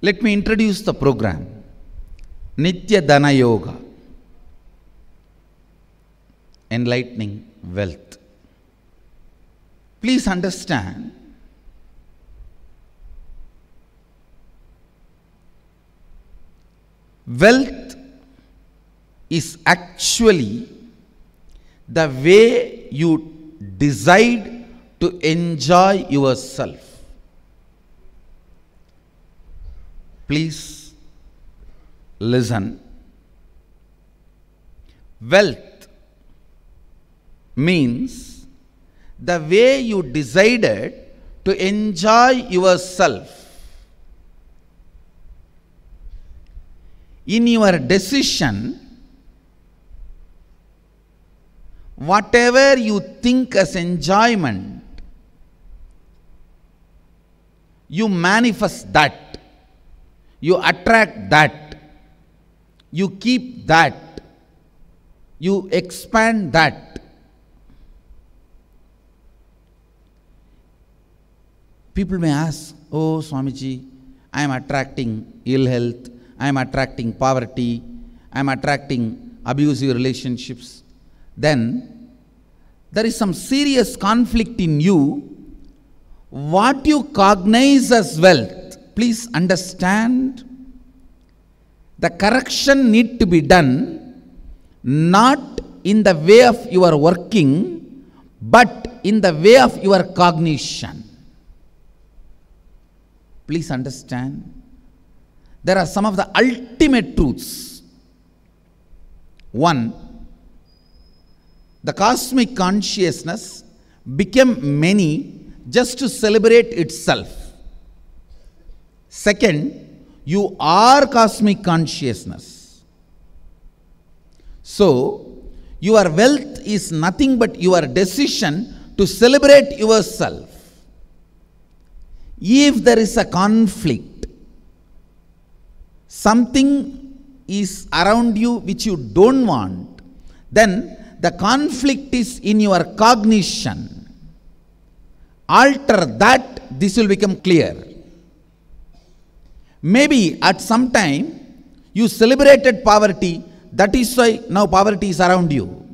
Let me introduce the program. Nithyananda Yoga. Enlightening wealth. Please understand, wealth is actually the way you decide to enjoy yourself. Please listen. Wealth means the way you decided to enjoy yourself. In your decision, whatever you think as enjoyment, you manifest that. You attract that. You keep that. You expand that. People may ask, oh Swamiji, I am attracting ill health, I am attracting poverty, I am attracting abusive relationships. Then there is some serious conflict in you. What you cognize as wealth, please understand, the correction need to be done not in the way of your working, but in the way of your cognition. Please understand, there are some of the ultimate truths. One, the cosmic consciousness became many just to celebrate itself. Second, you are cosmic consciousness. So, your wealth is nothing but your decision to celebrate yourself. If there is a conflict, something is around you which you don't want, then the conflict is in your cognition. Alter that, this will become clear. Maybe at some time you celebrated poverty, that is why now poverty is around you.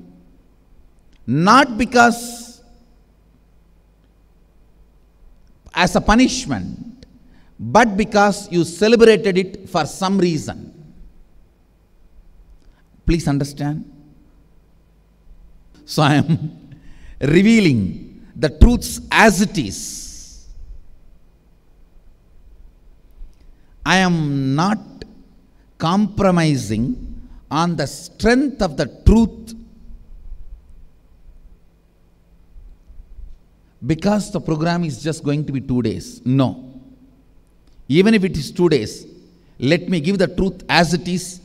Not because as a punishment, but because you celebrated it for some reason. Please understand. So I am revealing the truths as it is. I am not compromising on the strength of the truth because the program is just going to be 2 days. No. Even if it is 2 days, let me give the truth as it is.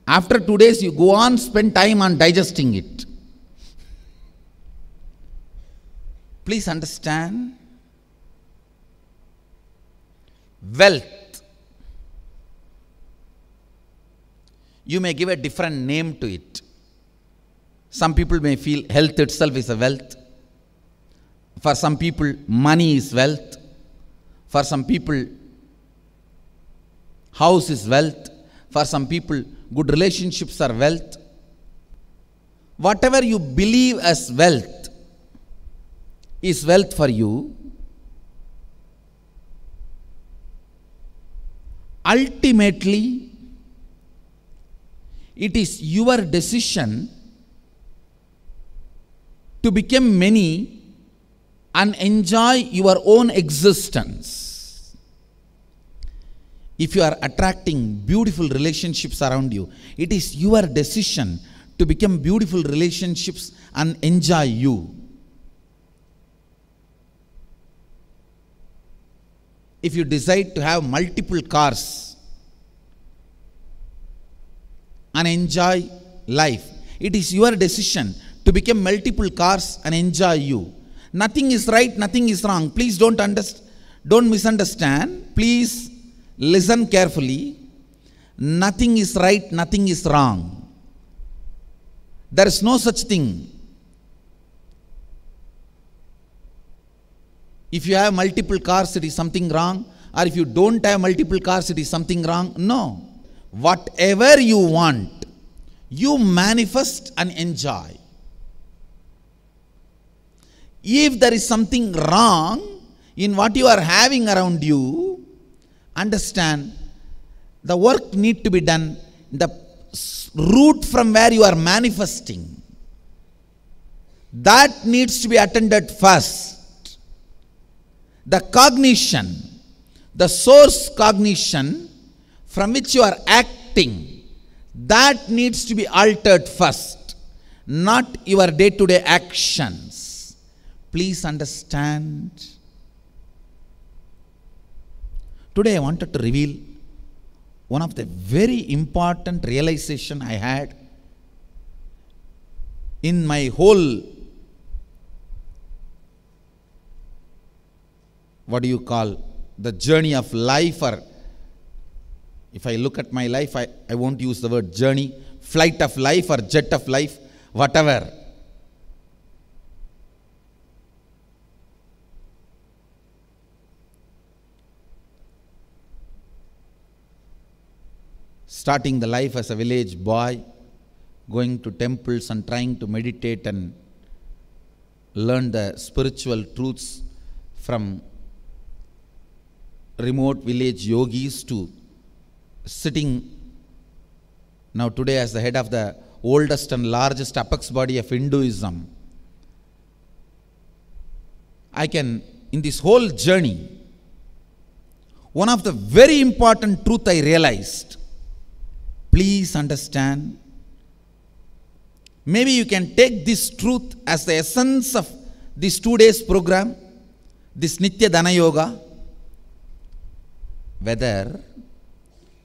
After 2 days, you go on, spend time on digesting it. Please understand. Wealth. You may give a different name to it. Some people may feel health itself is a wealth. For some people, money is wealth. For some people, house is wealth. For some people, good relationships are wealth. Whatever you believe as wealth is wealth for you. Ultimately, it is your decision to become many and enjoy your own existence. If you are attracting beautiful relationships around you, it is your decision to become beautiful relationships and enjoy you. If you decide to have multiple cars and enjoy life, it is your decision to become multiple cars and enjoy you. Nothing is right, nothing is wrong. Please don't misunderstand. Please listen carefully. Nothing is right, nothing is wrong. There is no such thing. If you have multiple cars, it is something wrong. or if you don't have multiple cars, it is something wrong. No. Whatever you want, you manifest and enjoy. If there is something wrong in what you are having around you, understand the work need to be done. The root from where you are manifesting, that needs to be attended first. The cognition, the source cognition from which you are acting, that needs to be altered first, not your day-to-day actions. Please understand. Today I wanted to reveal one of the very important realization I had in my whole, what do you call, the journey of life, or if I look at my life, I won't use the word journey, flight of life or jet of life, whatever. Starting the life as a village boy, going to temples and trying to meditate and learn the spiritual truths from remote village yogis, to sitting now today as the head of the oldest and largest apex body of Hinduism. In this whole journey, one of the very important truth I realized, please understand, maybe you can take this truth as the essence of this 2 days program, this Nitya Dana Yoga. Whether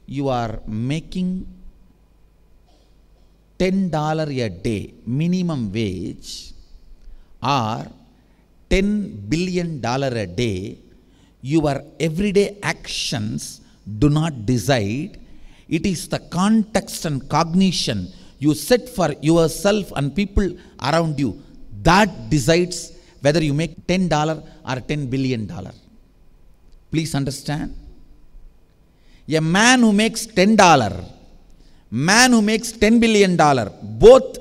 you are making $10 a day minimum wage or $10 billion a day, your everyday actions do not decide. It is the context and cognition you set for yourself and people around you that decides whether you make $10 or $10 billion. Please understand. A man who makes $10, man who makes $10 billion, both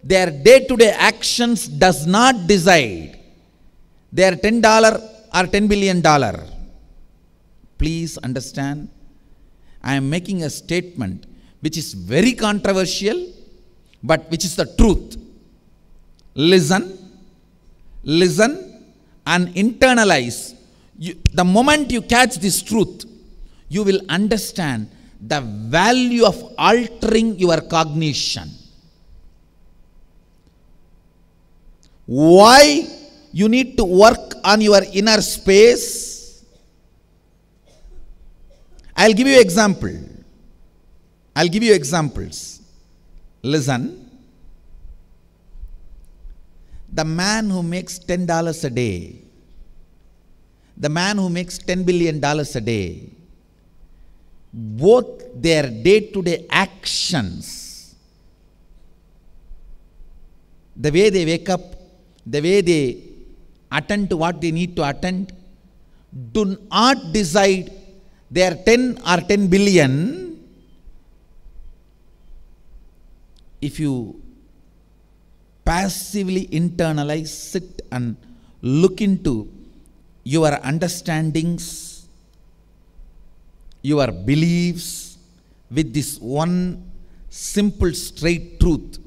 their day-to-day actions does not decide their $10 or $10 billion. Please understand. I am making a statement which is very controversial, but which is the truth. Listen and internalize. The moment you catch this truth, you will understand the value of altering your cognition. Why you need to work on your inner space? I'll give you example. I'll give you examples. Listen. The man who makes $10 a day, the man who makes $10 billion a day, both their day-to-day actions, the way they wake up, the way they attend to what they need to attend, do not decide their 10 or 10 billion. If you passively internalize, sit and look into your understandings, your beliefs with this one simple straight truth,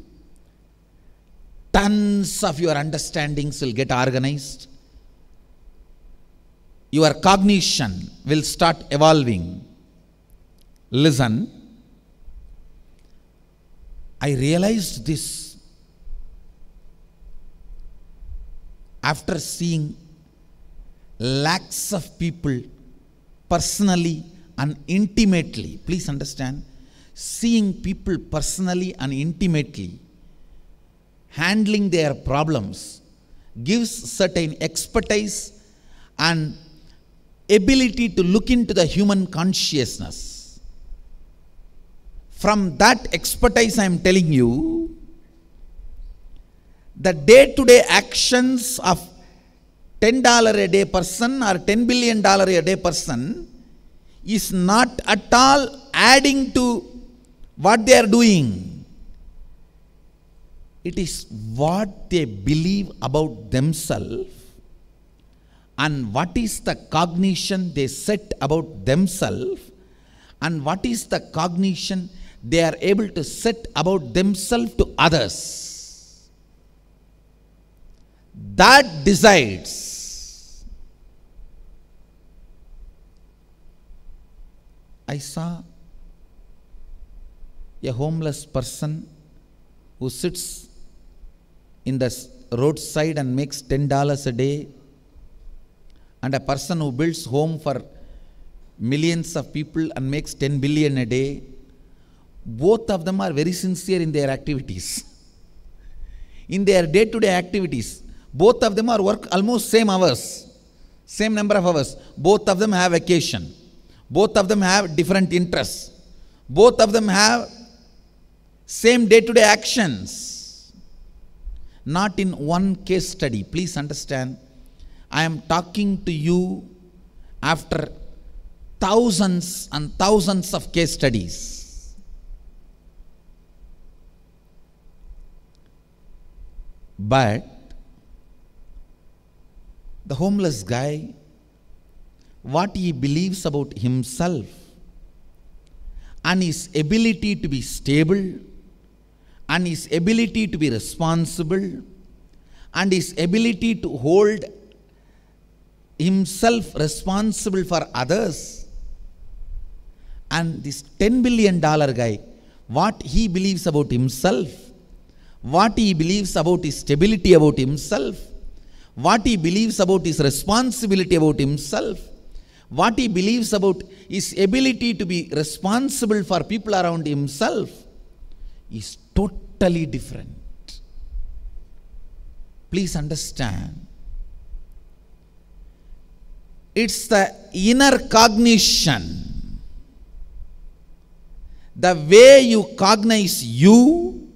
tons of your understandings will get organized. Your cognition will start evolving. Listen. I realized this after seeing lakhs of people personally and intimately. Please understand, seeing people personally and intimately handling their problems gives certain expertise and ability to look into the human consciousness. From that expertise, I am telling you, the day-to-day actions of $10 a day person or $10 billion a day person is not at all adding to what they are doing. It is what they believe about themselves and what is the cognition they set about themselves and what is the cognition they are able to set about themselves to others. That decides. I saw a homeless person who sits in the roadside and makes $10 a day, and a person who builds home for millions of people and makes 10 billion a day. Both of them are very sincere in their activities. In their day-to-day activities, both of them are work almost same hours, same number of hours. Both of them have vacation. Both of them have different interests. Both of them have same day-to-day actions. Not in one case study. Please understand, I am talking to you after thousands and thousands of case studies. But the homeless guy, what he believes about himself and his ability to be stable and his ability to be responsible and his ability to hold himself responsible for others, and this $10 billion guy, what he believes about himself, what he believes about his stability about himself, what he believes about his responsibility about himself, what he believes about his ability to be responsible for people around himself is totally different. Please understand. It's the inner cognition. The way you cognize you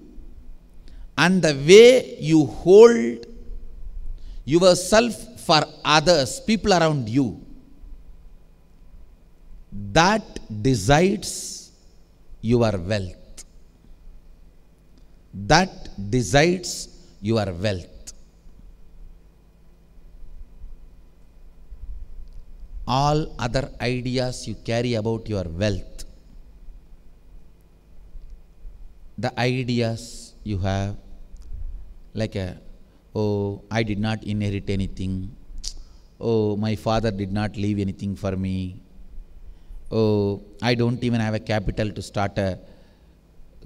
and the way you hold yourself for others, people around you, that decides your wealth. That decides your wealth. All other ideas you carry about your wealth, the ideas you have, like oh, I did not inherit anything, oh, my father did not leave anything for me, oh, I don't even have a capital to start a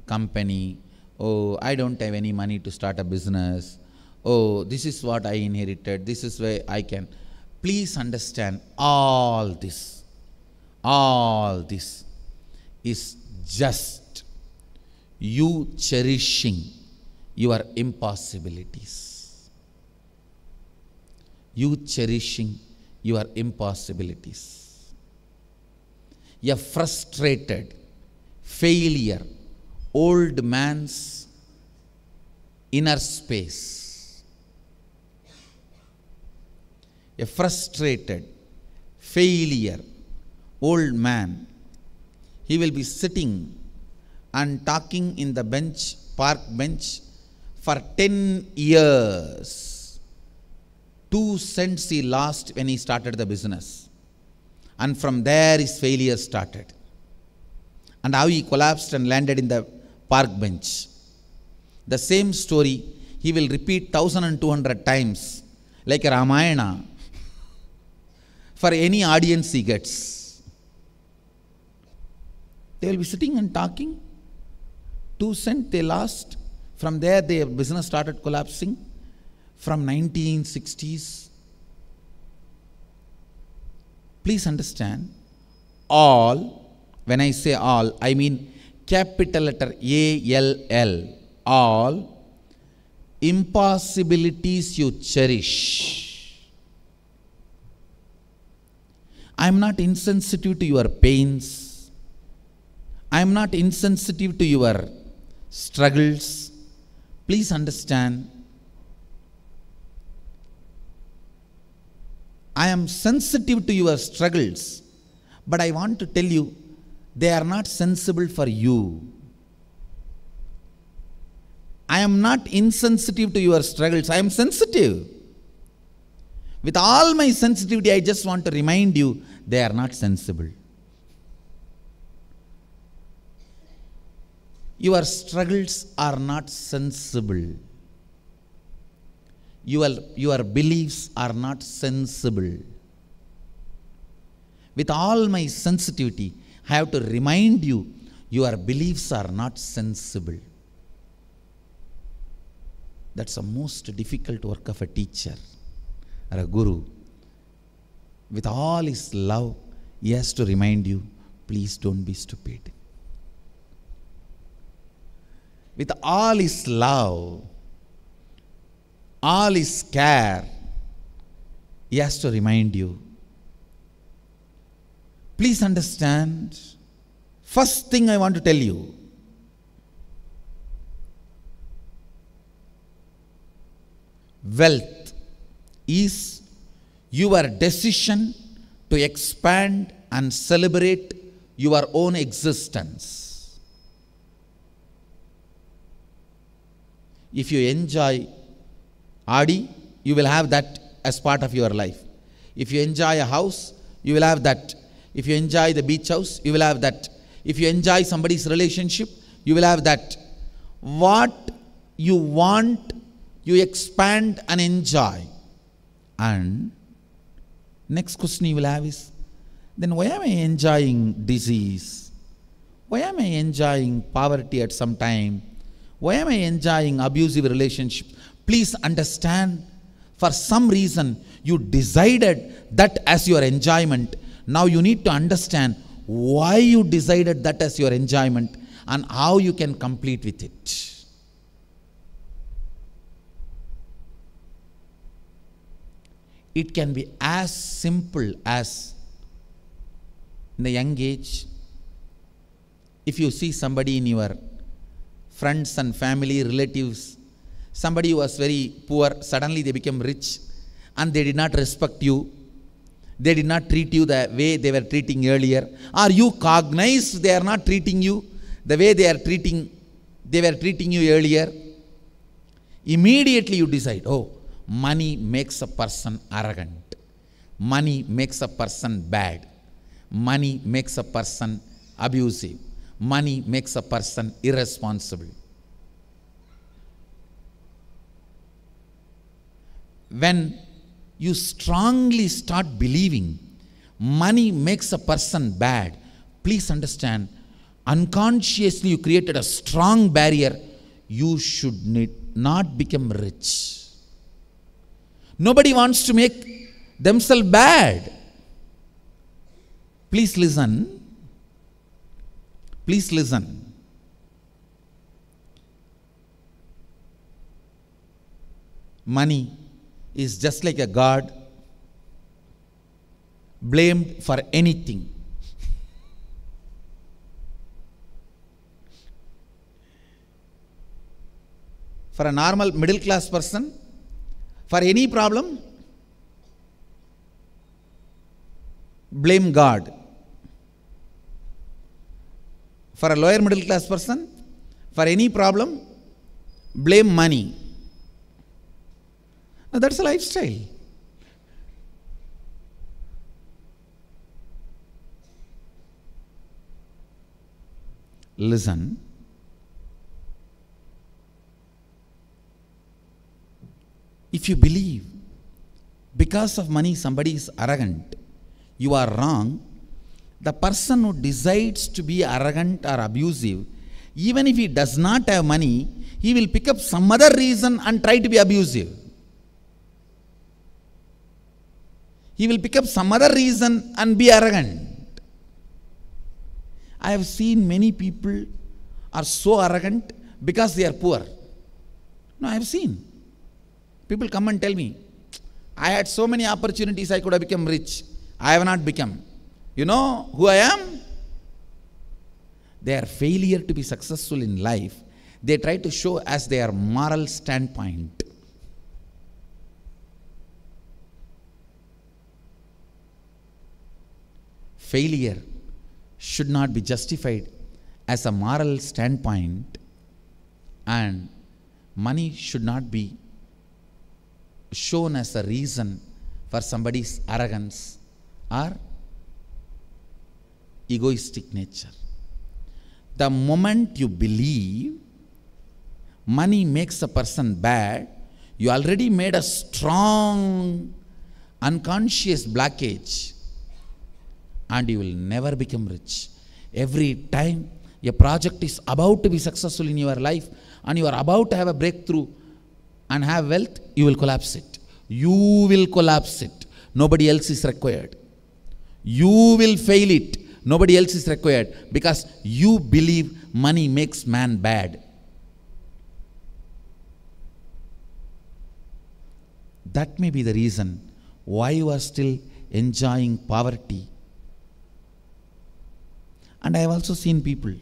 company, oh, I don't have any money to start a business, oh, this is what I inherited, this is where I can. Please understand, all this is just you cherishing your impossibilities. You cherishing your impossibilities. A frustrated, failure, old man's inner space. A frustrated, failure, old man, he will be sitting and talking in the bench, park bench, for 10 years. 2 cents he lost when he started the business. And from there his failure started. And how he collapsed and landed in the park bench. The same story he will repeat 1,200 times, like a Ramayana, for any audience he gets. They will be sitting and talking. 2 cents they lost. From there their business started collapsing. From 1960s. Please understand, all, when I say all, I mean capital letter A-L-L, all impossibilities you cherish. I am not insensitive to your pains. I am not insensitive to your struggles. Please understand. I am sensitive to your struggles, But I want to tell you, they are not sensible for you. I am not insensitive to your struggles. I am sensitive. With all my sensitivity, I just want to remind you, they are not sensible. Your struggles are not sensible. Your beliefs are not sensible. With all my sensitivity, I have to remind you, your beliefs are not sensible. That's the most difficult work of a teacher or a guru. With all his love, he has to remind you, please don't be stupid. With all his love, all his care, he has to remind you. Please understand, first thing I want to tell you, wealth is your decision to expand and celebrate your own existence. If you enjoy Adi, you will have that as part of your life. If you enjoy a house, you will have that. If you enjoy the beach house, you will have that. If you enjoy somebody's relationship, you will have that. What you want, you expand and enjoy. And next question you will have is, then why am I enjoying disease? Why am I enjoying poverty at some time? Why am I enjoying abusive relationship? Please understand, for some reason you decided that as your enjoyment. Now you need to understand why you decided that as your enjoyment and how you can complete with it. It can be as simple as, in the young age, if you see somebody in your friends and family, relatives, somebody who was very poor, suddenly they became rich and they did not respect you. They did not treat you the way they were treating earlier. Or you cognize they are not treating you the way they were treating you earlier. Immediately you decide, oh, money makes a person arrogant. Money makes a person bad. Money makes a person abusive. Money makes a person irresponsible. When you strongly start believing money makes a person bad, please understand, unconsciously you created a strong barrier. You should not become rich. Nobody wants to make themselves bad. Please listen. Please listen. Money is just like a god blamed for anything. For a normal middle class person, for any problem, blame God. For a lower middle class person, for any problem, blame money. Now that's a lifestyle. Listen. If you believe because of money somebody is arrogant, you are wrong. The person who decides to be arrogant or abusive, even if he does not have money, he will pick up some other reason and try to be abusive. He will pick up some other reason and be arrogant. I have seen many people are so arrogant because they are poor. No, I have seen. People come and tell me, I had so many opportunities, I could have become rich. I have not become. You know who I am? Their failure to be successful in life, they try to show as their moral standpoint. failure should not be justified as a moral standpoint, and money should not be shown as a reason for somebody's arrogance or egoistic nature. The moment you believe money makes a person bad, you already made a strong unconscious blockage and you will never become rich. Every time a project is about to be successful in your life and you are about to have a breakthrough and have wealth, you will collapse it. You will collapse it. Nobody else is required. You will fail it. Nobody else is required because you believe money makes man bad. That may be the reason why you are still enjoying poverty. And I have also seen people,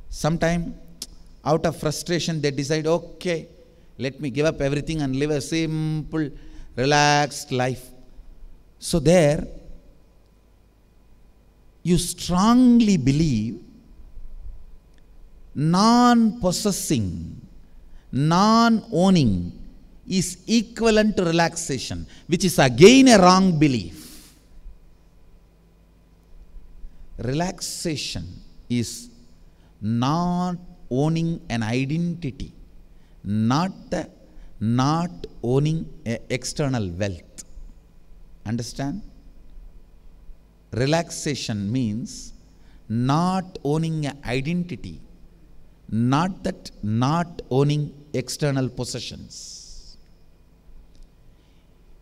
sometime out of frustration they decide, okay, let me give up everything and live a simple, relaxed life. So there, you strongly believe non-possessing, non-owning is equivalent to relaxation, which is again a wrong belief. Relaxation is not owning an identity, not owning external wealth. Understand? Relaxation means not owning an identity, not owning external possessions.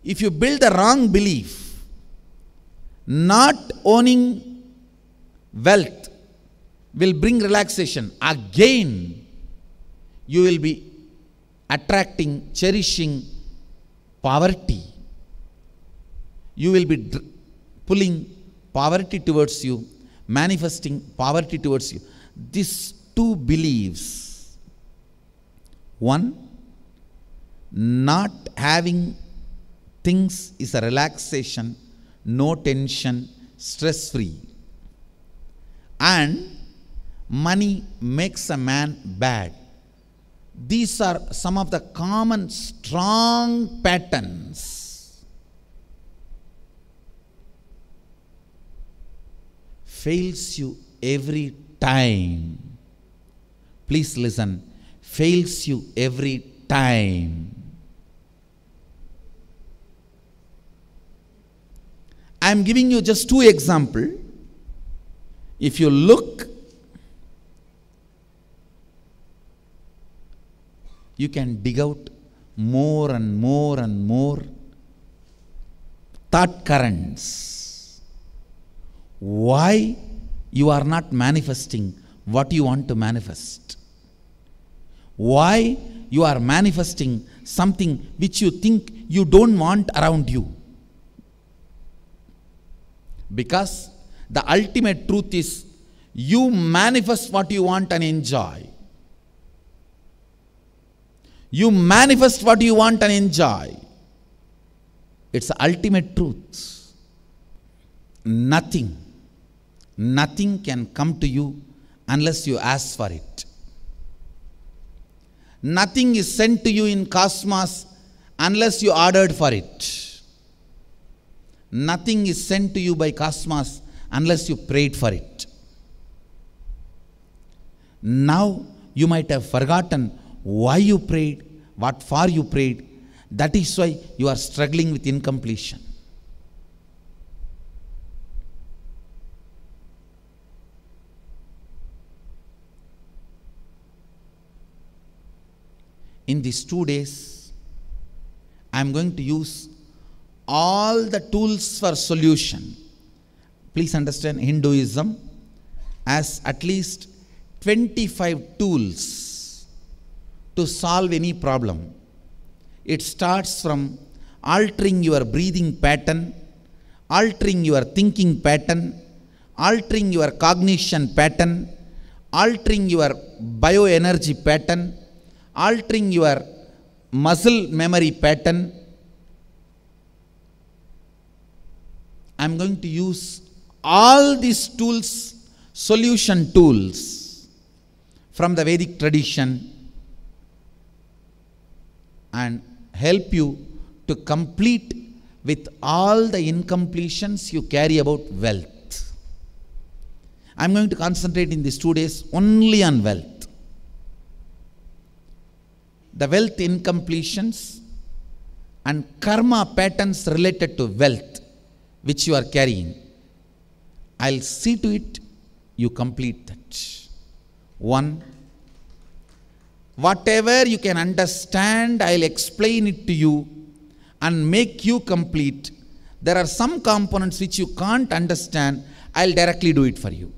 If you build a wrong belief, not owning wealth will bring relaxation. Again, you will be attracting, cherishing poverty. You will be pulling poverty towards you, manifesting poverty towards you. These two beliefs, one, not having things is a relaxation, no tension, stress-free. And money makes a man bad. These are some of the common strong patterns. Fails you every time. Please listen. Fails you every time. I am giving you just two examples. If you look, you can dig out more and more and more thought currents. Why you are not manifesting what you want to manifest? Why you are manifesting something which you think you don't want around you? Because the ultimate truth is you manifest what you want and enjoy. You manifest what you want and enjoy. It's the ultimate truth. Nothing can come to you unless you ask for it. Nothing is sent to you in cosmos unless you ordered for it. Nothing is sent to you by cosmos unless you prayed for it. Now you might have forgotten why you prayed, what for you prayed. That is why you are struggling with incompletion. In these 2 days, I am going to use all the tools for solution. Please understand, Hinduism has at least 25 tools to solve any problem. It starts from altering your breathing pattern, altering your thinking pattern, altering your cognition pattern, altering your bioenergy pattern, altering your muscle memory pattern. I am going to use all these tools, solution tools from the Vedic tradition, and help you to complete with all the incompletions you carry about wealth. I am going to concentrate in these 2 days only on wealth. The wealth incompletions and karma patterns related to wealth which you are carrying. I'll see to it you complete that. 1. Whatever you can understand, I'll explain it to you and make you complete. There are some components which you can't understand, I'll directly do it for you.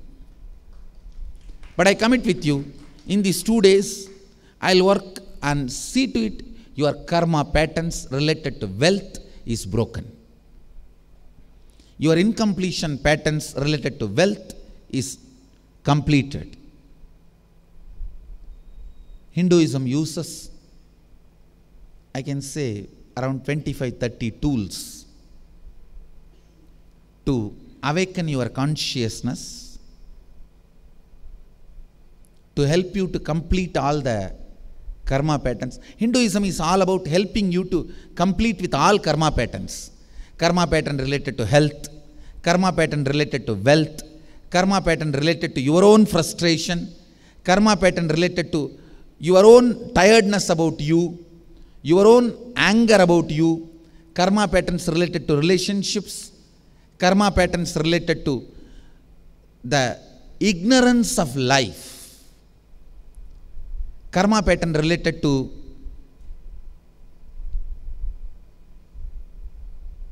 But I commit with you, in these 2 days, I'll work and see to it your karma patterns related to wealth is broken. Your incompletion patterns related to wealth is completed. Hinduism uses, I can say, around 25-30 tools to awaken your consciousness, to help you to complete all the karma patterns. Hinduism is all about helping you to complete with all karma patterns. Karma pattern related to health, karma pattern related to wealth, karma pattern related to your own frustration, karma pattern related to your own tiredness about you, your own anger about you, karma patterns related to relationships, karma patterns related to the ignorance of life, karma pattern related to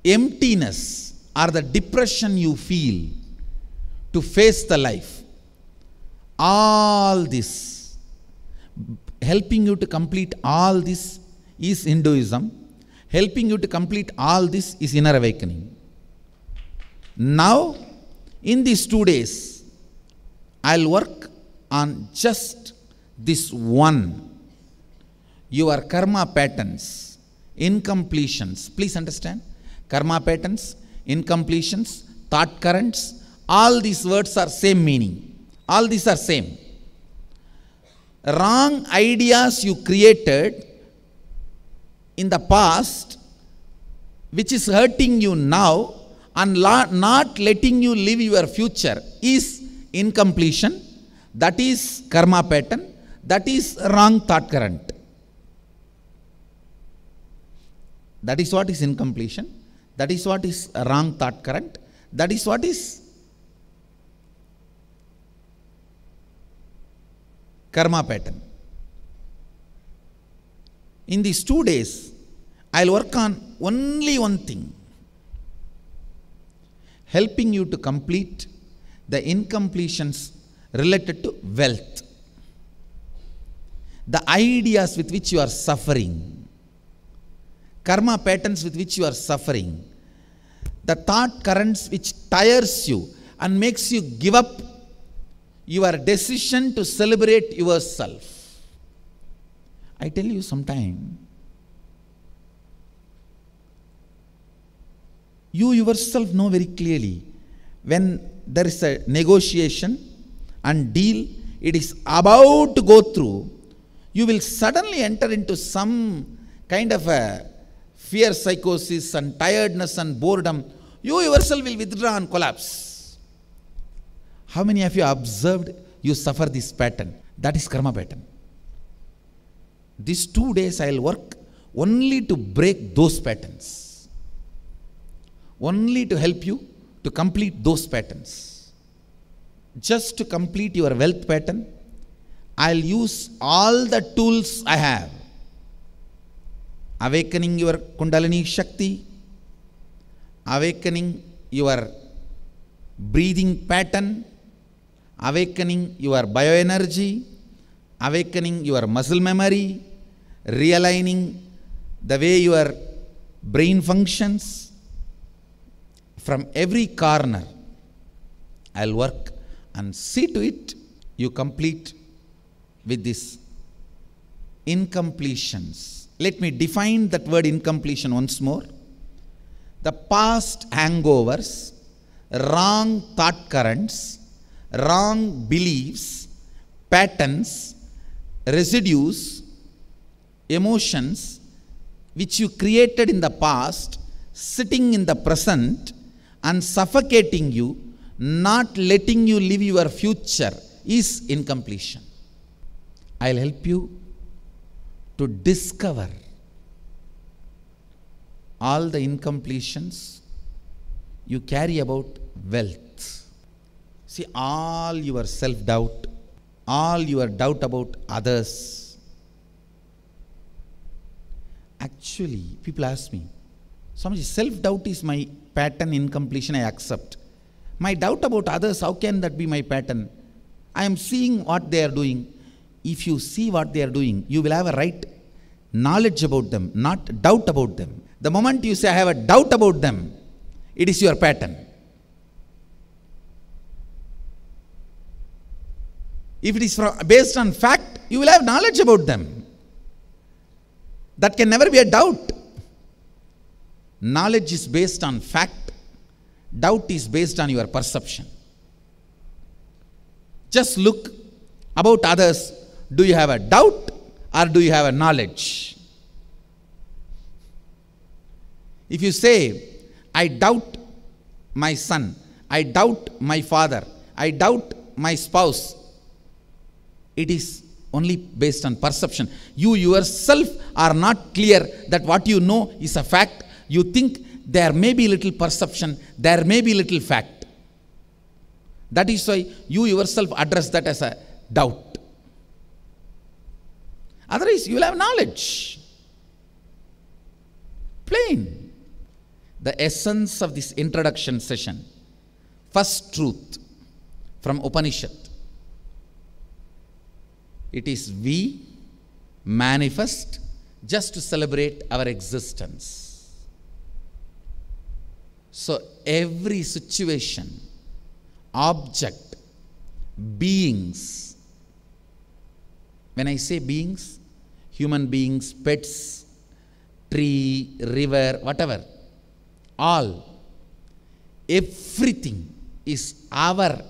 emptiness or the depression you feel to face the life. All this, helping you to complete all this is Hinduism. Helping you to complete all this is inner awakening. Now, in these 2 days, I'll work on just this one. Your karma patterns, incompletions. Please understand. Karma patterns, incompletions, thought currents, all these words are same meaning. All these are same. Wrong ideas you created in the past, which is hurting you now and not letting you live your future, is incompletion. That is karma pattern. That is wrong thought current. That is what is incompletion. That is what is a wrong thought current. That is what is karma pattern. In these 2 days, I'll work on only one thing. Helping you to complete the incompletions related to wealth. The ideas with which you are suffering. Karma patterns with which you are suffering. The thought currents which tires you and makes you give up your decision to celebrate yourself. I tell you sometime, you yourself know very clearly, when there is a negotiation and deal, it is about to go through, you will suddenly enter into some kind of a fear psychosis and tiredness and boredom. You yourself will withdraw and collapse. How many of you observed you suffer this pattern? That is karma pattern. These 2 days I will work only to break those patterns. Only to help you to complete those patterns. Just to complete your wealth pattern, I will use all the tools I have. Awakening your Kundalini Shakti, awakening your breathing pattern, awakening your bioenergy, awakening your muscle memory, realigning the way your brain functions. From every corner, I'll work and see to it you complete with this incompletions. Let me define that word incompletion once more. The past hangovers, wrong thought currents, wrong beliefs, patterns, residues, emotions which you created in the past, sitting in the present and suffocating you, not letting you live your future, is incompletion. I'll help you to discover all the incompletions you carry about wealth. See, all your self-doubt, all your doubt about others. Actually, people ask me, Swamiji, self-doubt is my pattern, incompletion, I accept. My doubt about others, how can that be my pattern? I am seeing what they are doing. If you see what they are doing, you will have a right knowledge about them, not doubt about them. The moment you say, I have a doubt about them, it is your pattern. If it is based on fact, you will have knowledge about them. That can never be a doubt. Knowledge is based on fact. Doubt is based on your perception. Just look about others. Do you have a doubt or do you have a knowledge? If you say, I doubt my son, I doubt my father, I doubt my spouse, it is only based on perception. You yourself are not clear that what you know is a fact. You think there may be little perception, there may be little fact. That is why you yourself address that as a doubt. Otherwise, you will have knowledge. Plain. The essence of this introduction session, first truth from Upanishad. It is we manifest just to celebrate our existence. So every situation, object, beings, when I say beings, human beings, pets, tree, river, whatever, all, everything is our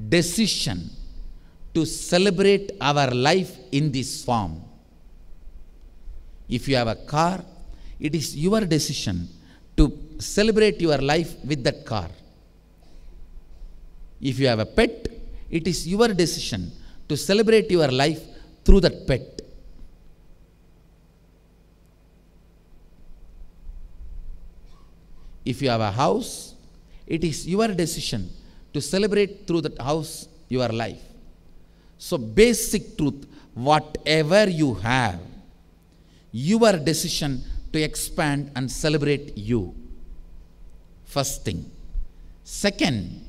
decision to celebrate our life in this form. If you have a car, it is your decision to celebrate your life with that car. If you have a pet, it is your decision to celebrate your life through that pet. If you have a house, it is your decision to celebrate through that house your life. So basic truth, whatever you have, your decision to expand and celebrate you. First thing. Second,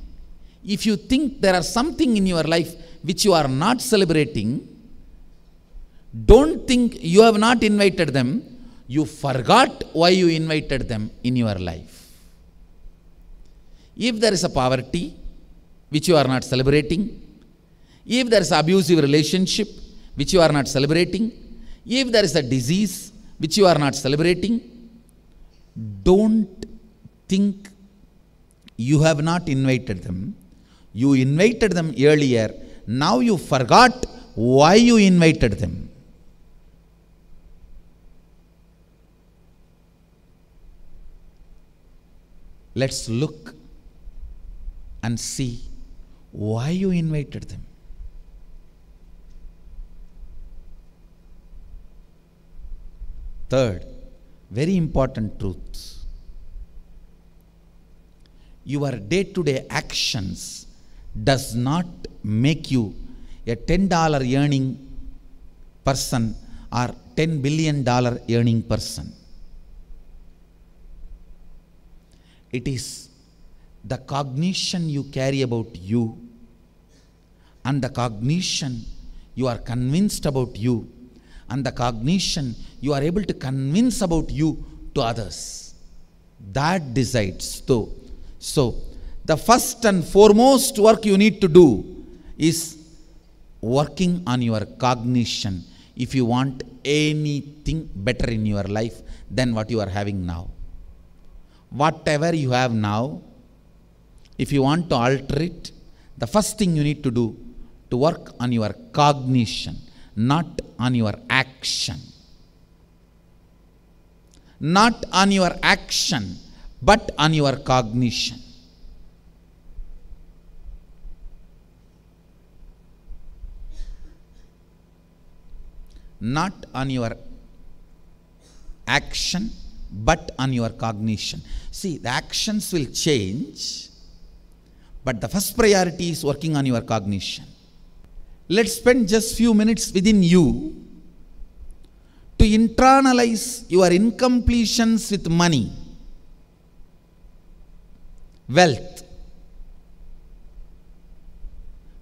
if you think there are something in your life which you are not celebrating, don't think you have not invited them. You forgot why you invited them in your life. If there is a poverty which you are not celebrating, if there is an abusive relationship which you are not celebrating, if there is a disease which you are not celebrating, don't think you have not invited them. You invited them earlier. Now you forgot why you invited them. Let's look and see why you invited them. Third, very important truth. Your day-to-day actions does not make you a $10 earning person or $10 billion earning person. It is the cognition you carry about you and the cognition you are convinced about you and the cognition you are able to convince about you to others. That decides though. So, the first and foremost work you need to do is working on your cognition if you want anything better in your life than what you are having now. Whatever you have now, If you want to alter it, the first thing you need to do, to work on your cognition, not on your action. Not on your action, but on your cognition. Not on your action, but on your cognition. See, the actions will change, but the first priority is working on your cognition. Let's spend just few minutes within you to internalize your incompletions with money, wealth.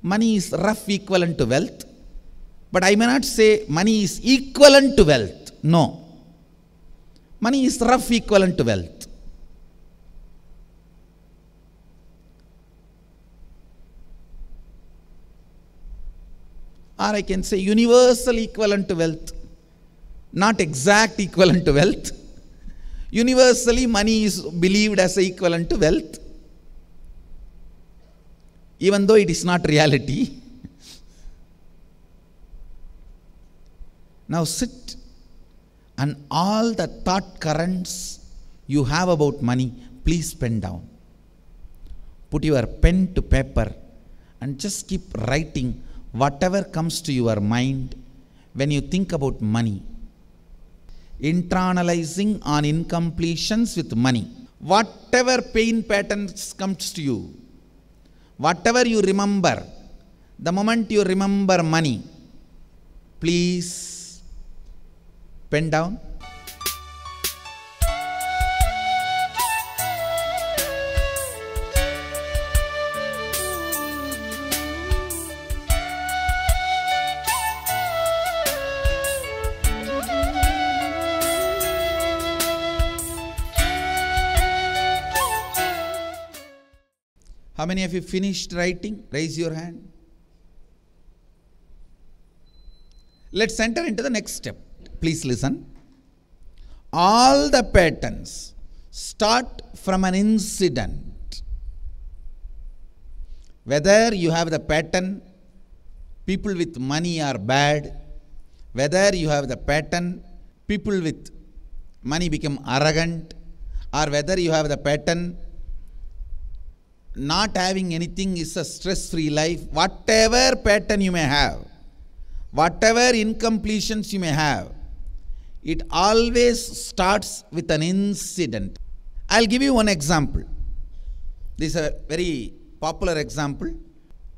Money is rough equivalent to wealth, but I may not say money is equivalent to wealth. No. Money is rough equivalent to wealth. Or I can say universal equivalent to wealth. Not exact equivalent to wealth. Universally, money is believed as equivalent to wealth, even though it is not reality. Now sit, and all the thought currents you have about money, please pen down. Put your pen to paper and just keep writing whatever comes to your mind when you think about money. Internalizing on incompletions with money. Whatever pain patterns comes to you, whatever you remember, the moment you remember money, please pen down. How many of you finished writing? Raise your hand. Let's enter into the next step. Please listen. All the patterns start from an incident. Whether you have the pattern, people with money are bad, whether you have the pattern, people with money become arrogant, or whether you have the pattern, not having anything is a stress-free life, whatever pattern you may have, whatever incompletions you may have, it always starts with an incident. I'll give you one example. This is a very popular example.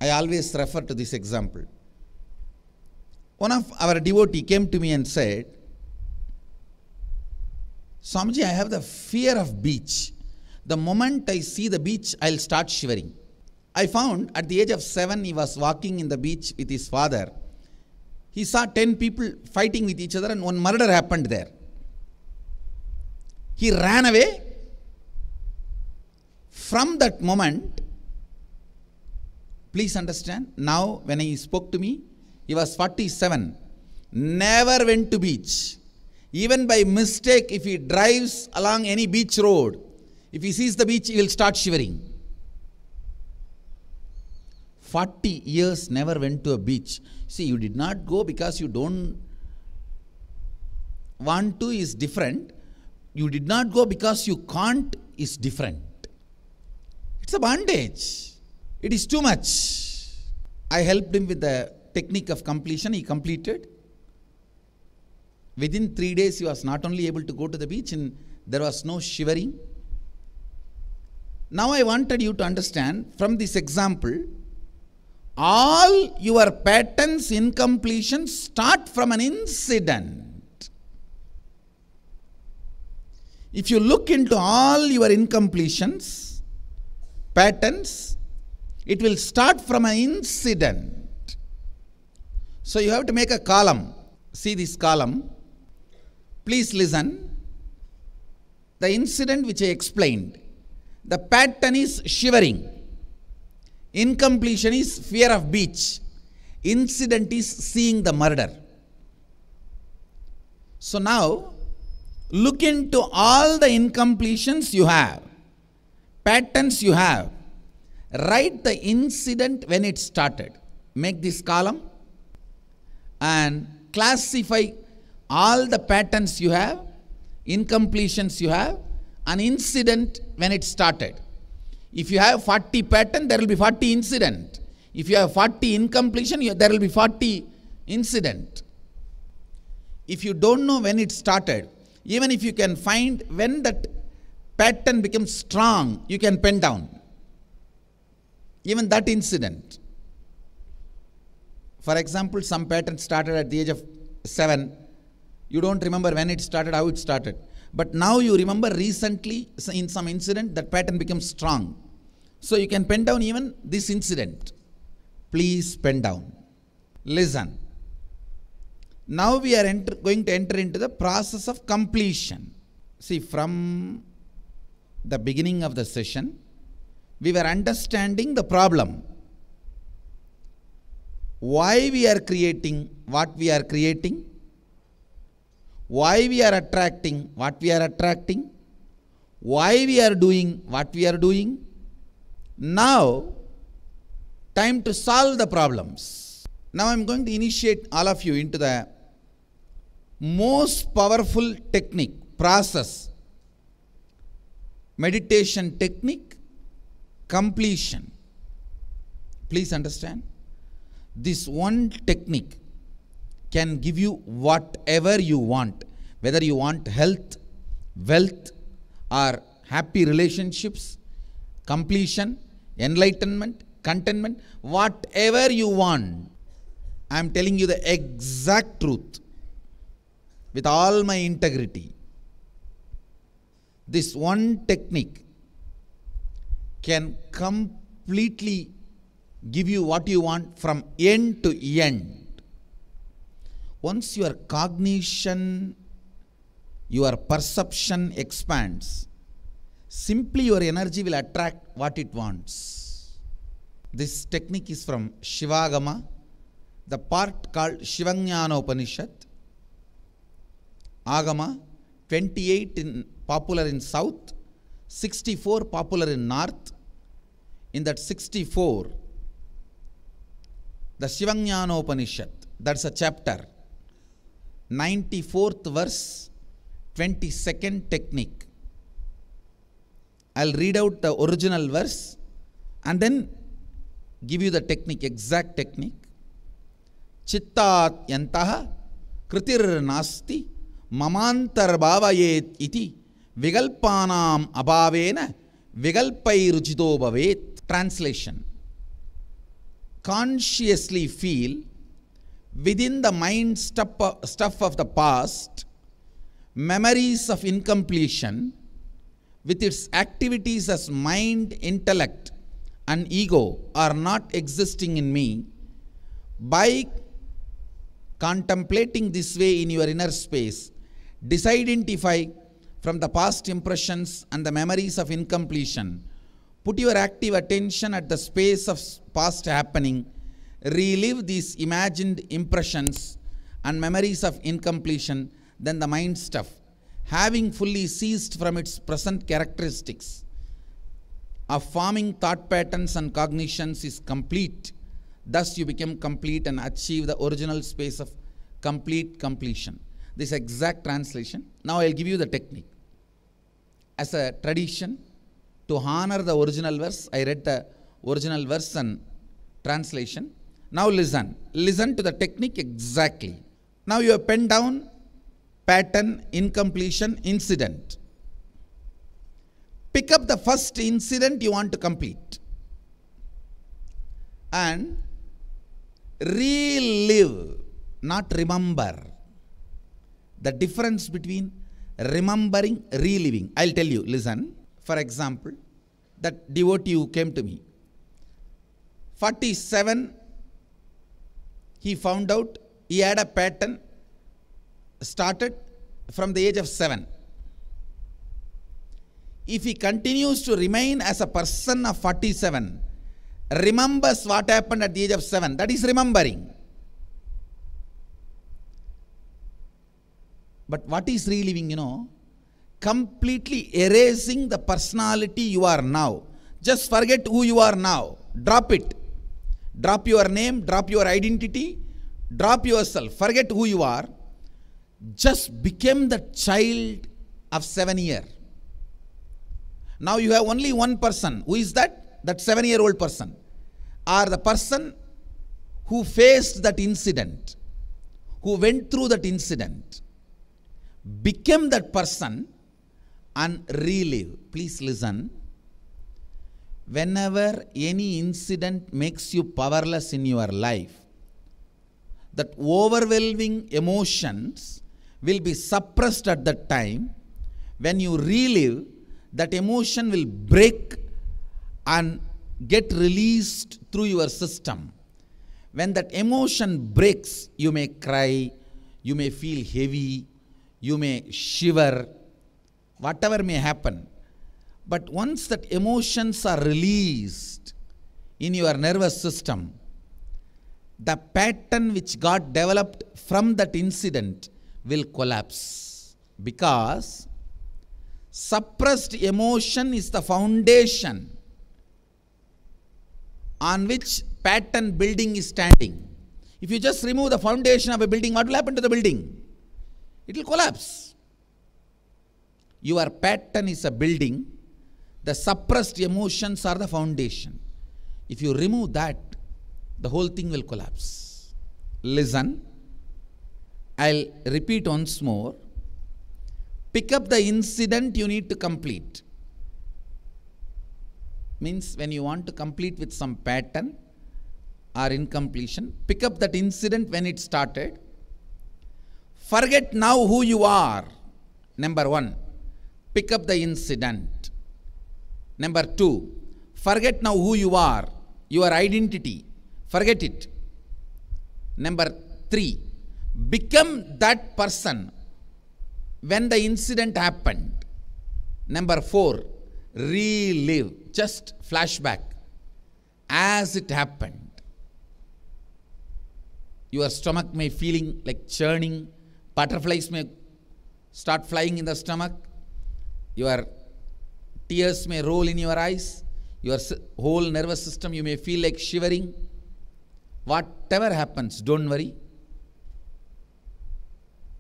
I always refer to this example. One of our devotees came to me and said, Swamiji, I have the fear of beach. The moment I see the beach, I'll start shivering. I found at the age of 7, he was walking in the beach with his father. He saw 10 people fighting with each other and one murder happened there. He ran away. From that moment, please understand, now when he spoke to me, he was 47, never went to beach. Even by mistake, if he drives along any beach road, if he sees the beach, he will start shivering. 40 years never went to a beach. See, you did not go because you don't want to is different. You did not go because you can't is different. It's a bondage. It is too much. I helped him with the technique of completion. He completed. Within 3 days, he was not only able to go to the beach and there was no shivering. Now I wanted you to understand from this example, all your patterns, incompletions start from an incident. If you look into all your incompletions, patterns, it will start from an incident. So you have to make a column. See this column. Please listen. The incident which I explained. The pattern is shivering. Incompletion is fear of beach. Incident is seeing the murder. So now, look into all the incompletions you have, patterns you have. Write the incident when it started. Make this column and classify all the patterns you have, incompletions you have, an incident when it started. If you have 40 pattern, there will be 40 incident. If you have 40 incompletion, there will be 40 incident. If you don't know when it started, even if you can find when that pattern becomes strong, you can pen down. Even that incident. For example, some pattern started at the age of 7. You don't remember when it started, how it started. But now you remember recently in some incident that pattern becomes strong. So you can pen down even this incident. Please pen down. Listen. Now we are going to enter into the process of completion. See, from the beginning of the session, we were understanding the problem. Why we are creating what we are creating. Why we are attracting what we are attracting. Why we are doing what we are doing. Now, time to solve the problems. Now I am going to initiate all of you into the most powerful technique, process, meditation technique, completion. Please understand, this one technique can give you whatever you want, whether you want health, wealth, or happy relationships, completion, enlightenment, contentment, whatever you want. I am telling you the exact truth with all my integrity. This one technique can completely give you what you want from end to end. Once your cognition, your perception expands, simply your energy will attract what it wants. This technique is from Shivagama, the part called Shivajnana Upanishad. Agama, 28 popular in South, 64 popular in North. In that 64, the Shivajnana Upanishad, that's a chapter, 94th verse, 22nd technique. I'll read out the original verse and then give you the technique, exact technique. Chittat yantaha kritir nasti mamantar bhavayet iti vigalpanam abhavena vigalpai ruchito bhavet. Translation. Consciously feel within the mind stuff of the past, memories of incompletion, with its activities as mind, intellect, and ego are not existing in me. By contemplating this way in your inner space, disidentify from the past impressions and the memories of incompletion. Put your active attention at the space of past happening. Relive these imagined impressions and memories of incompletion, then the mind stuff, having fully ceased from its present characteristics of forming thought patterns and cognitions, is complete. Thus you become complete and achieve the original space of complete completion. This exact translation. Now I will give you the technique. As a tradition, to honor the original verse, I read the original verse and translation. Now listen. Listen to the technique exactly. Now you have penned down pattern, incompletion, incident. Pick up the first incident you want to complete and relive, not remember. The difference between remembering, reliving. I'll tell you, listen. For example, that devotee who came to me, 47, he found out he had a pattern started from the age of 7. If he continues to remain as a person of 47, remembers what happened at the age of 7, that is remembering. But what is reliving, completely erasing the personality you are now. Just forget who you are now. Drop it. Drop your name, drop your identity, drop yourself. Forget who you are. Just become the child of 7 years. Now you have only one person. Who is that? That 7-year-old person. Or the person who faced that incident, who went through that incident. Become that person and relive. Please listen. Whenever any incident makes you powerless in your life, that overwhelming emotions will be suppressed at that time. When you relive, that emotion will break and get released through your system. When that emotion breaks, you may cry, you may feel heavy, you may shiver, whatever may happen. But once that emotions are released in your nervous system, the pattern which got developed from that incident will collapse. Because suppressed emotion is the foundation on which pattern building is standing. If you just remove the foundation of a building, what will happen to the building? It will collapse. Your pattern is a building. The suppressed emotions are the foundation. If you remove that, the whole thing will collapse. Listen. I'll repeat once more. Pick up the incident you need to complete. Means when you want to complete with some pattern or incompletion, pick up that incident when it started. Forget now who you are. Number 1, pick up the incident. Number 2, forget now who you are, your identity. Forget it. Number 3, become that person when the incident happened. Number 4, relive, just flashback as it happened. Your stomach may feeling like churning, butterflies may start flying in the stomach, your tears may roll in your eyes, your whole nervous system you may feel like shivering. Whatever happens, don't worry.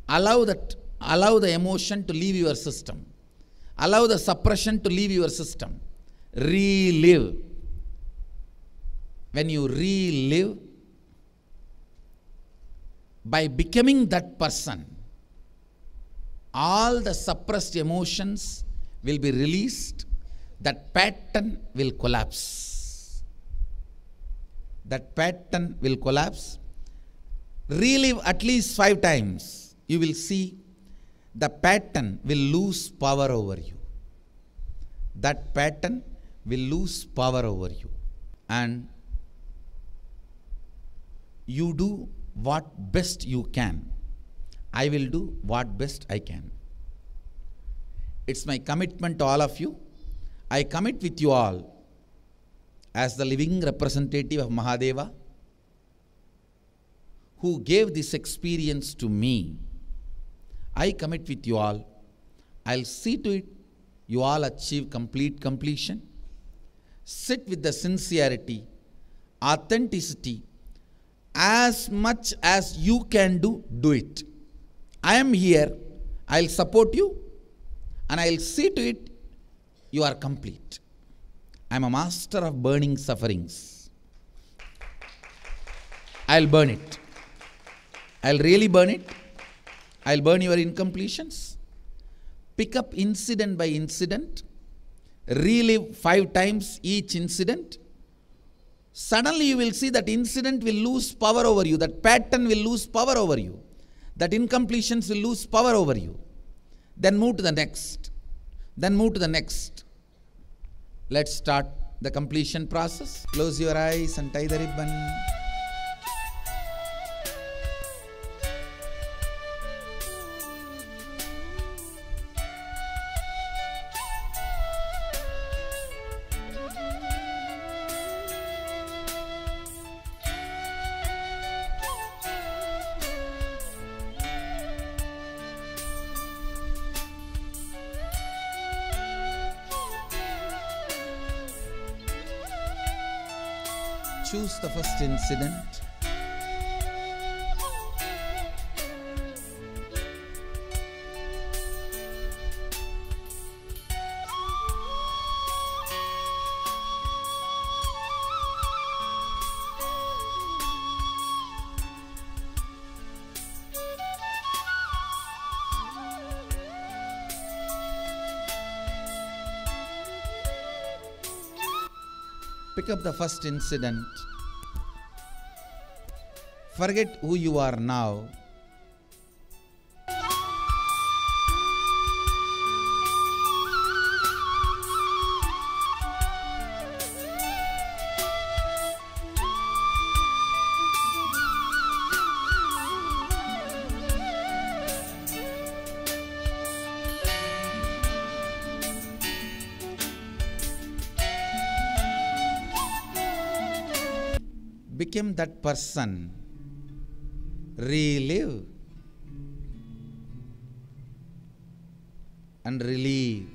Allow the emotion to leave your system. Allow the suppression to leave your system. Relive. When you relive, by becoming that person, all the suppressed emotions will be released. That pattern will collapse. That pattern will collapse. Relive at least 5 times. You will see the pattern will lose power over you. That pattern will lose power over you. And you do what best you can. I will do what best I can. It's my commitment to all of you. I commit with you all as the living representative of Mahadeva, who gave this experience to me. I commit with you all. I'll see to it you all achieve complete completion. Sit with the sincerity, authenticity. As much as you can do, do it. I am here. I'll support you. And I'll see to it you are complete. I am a master of burning sufferings. I'll burn it. I'll really burn it. I'll burn your incompletions. Pick up incident by incident. Relive 5 times each incident. Suddenly you will see that incident will lose power over you. That pattern will lose power over you. That incompletions will lose power over you. Then move to the next. Then move to the next. Let's start the completion process. Close your eyes and tie the ribbon. choose the first incident. Pick up the first incident. Forget who you are now. Become that person. Relive and relieve.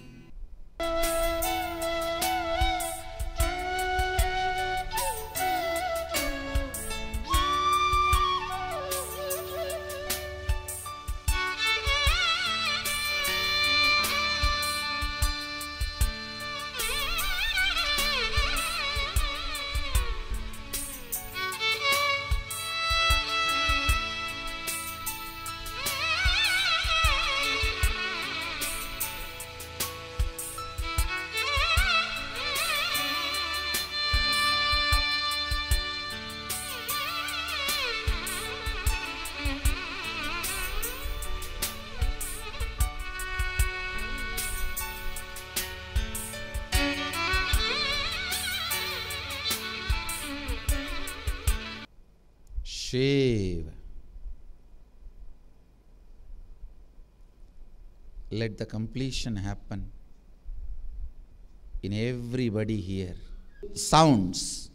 Shave. Let the completion happen in everybody here. Sounds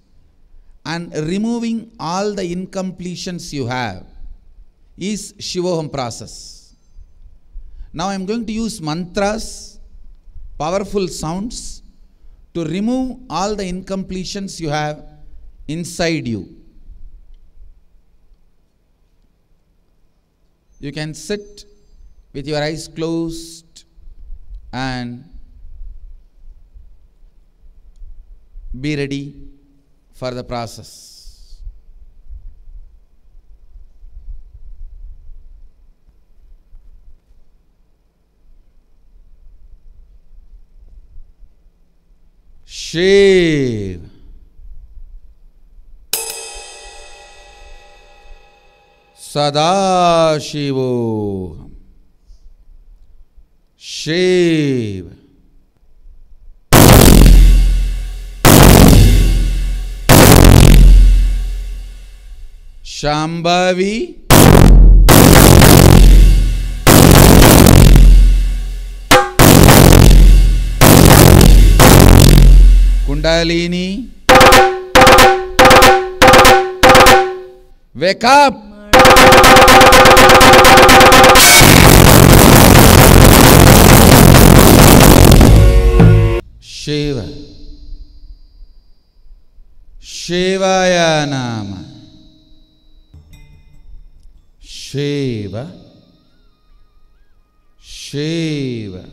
and removing all the incompletions you have is Shivoham process. Now I am going to use mantras, powerful sounds, to remove all the incompletions you have inside you. You can sit with your eyes closed and be ready for the process. Shave. Sadashivo. Shave. Shambhavi. Kundalini. Wake up. Shiva. Shivaya Nama. Shiva. Shiva.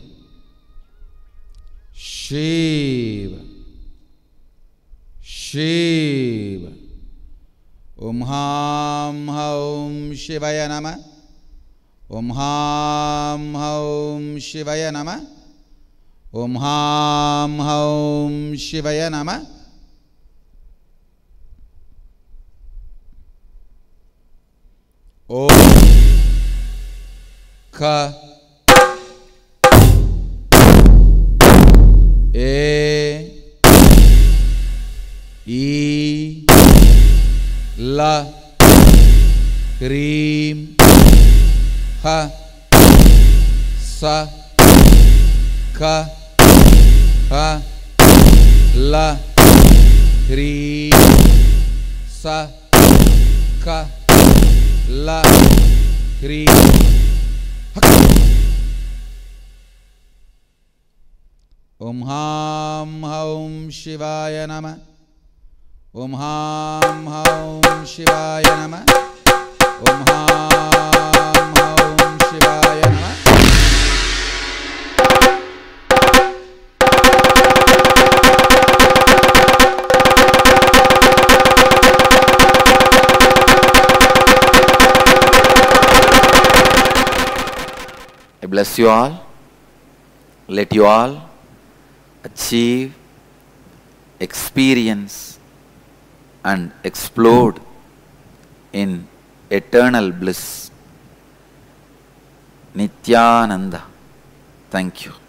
Shiva. Shiva. Om Ham Haum Shivaya Nama. Om Ham Haum Shivaya Nama. Om Ham Haum Shivaya Nama. Om Ka E I La Krim Ha Sa Ka Ha La Krim Sa Ka La Krim Om Ham Haum Shivaya Nama. Om Ham Haum Shivaya Namah. Om Ham Haum Shivaya Namah. I bless you all. Let you all achieve, experience and explode in eternal bliss. Nithyananda. Thank you.